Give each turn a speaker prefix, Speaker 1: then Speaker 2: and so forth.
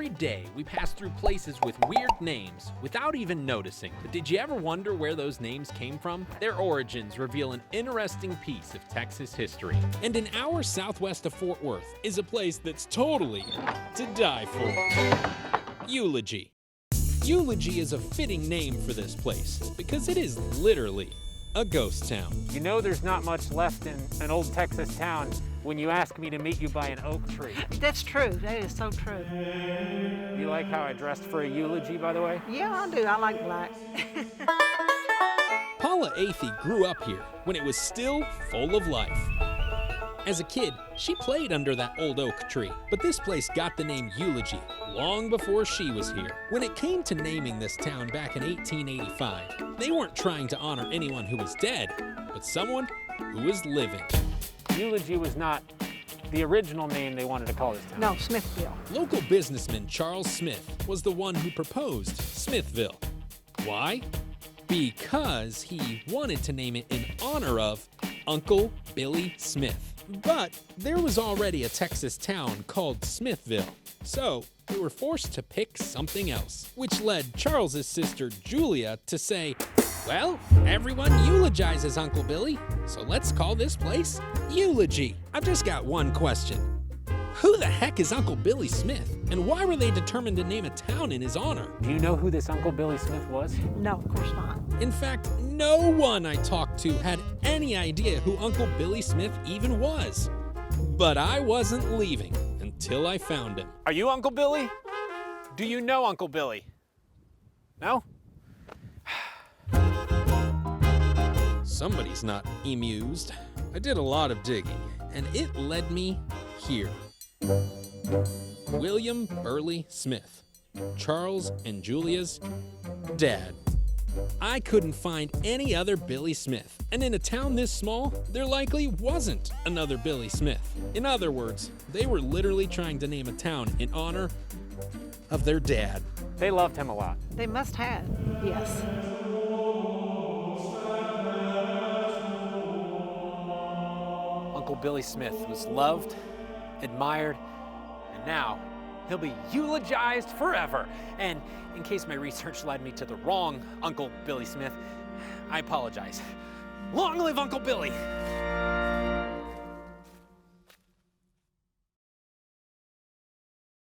Speaker 1: Every day, we pass through places with weird names without even noticing. But did you ever wonder where those names came from? Their origins reveal an interesting piece of Texas history. And an hour southwest of Fort Worth is a place that's totally to die for. Eulogy. Eulogy is a fitting name for this place because it is literally a ghost town.
Speaker 2: You know there's not much left in an old Texas town when you ask me to meet you by an oak tree.
Speaker 3: That's true. That is so true.
Speaker 2: You like how I dressed for a eulogy, by the way?
Speaker 3: Yeah, I do. I like black.
Speaker 1: Paula Athey grew up here when it was still full of life. As a kid, she played under that old oak tree, but this place got the name Eulogy long before she was here. When it came to naming this town back in 1885, they weren't trying to honor anyone who was dead, but someone who was living.
Speaker 2: Eulogy was not the original name they wanted to call this town.
Speaker 3: No, Smithville.
Speaker 1: Local businessman Charles Smith was the one who proposed Smithville. Why? Because he wanted to name it in honor of Uncle Billy Smith. But there was already a Texas town called Smithville, so they were forced to pick something else, which led Charles's sister Julia to say, well, everyone eulogizes Uncle Billy, so let's call this place Eulogy. I've just got one question. Who the heck is Uncle Billy Smith, and why were they determined to name a town in his honor?
Speaker 2: Do you know who this Uncle Billy Smith was?
Speaker 3: No, of course not.
Speaker 1: In fact, no one I talked to had any idea who Uncle Billy Smith even was. But I wasn't leaving until I found him.
Speaker 2: Are you Uncle Billy? Do you know Uncle Billy? No?
Speaker 1: Somebody's not amused. I did a lot of digging, and it led me here. William Burley Smith, Charles and Julia's dad. I couldn't find any other Billy Smith, and in a town this small, there likely wasn't another Billy Smith. In other words, they were literally trying to name a town in honor of their dad.
Speaker 2: They loved him a lot.
Speaker 3: They must have, yes.
Speaker 2: Uncle Billy Smith was loved, admired, and now he'll be eulogized forever. And in case my research led me to the wrong Uncle Billy Smith, I apologize. Long live Uncle Billy!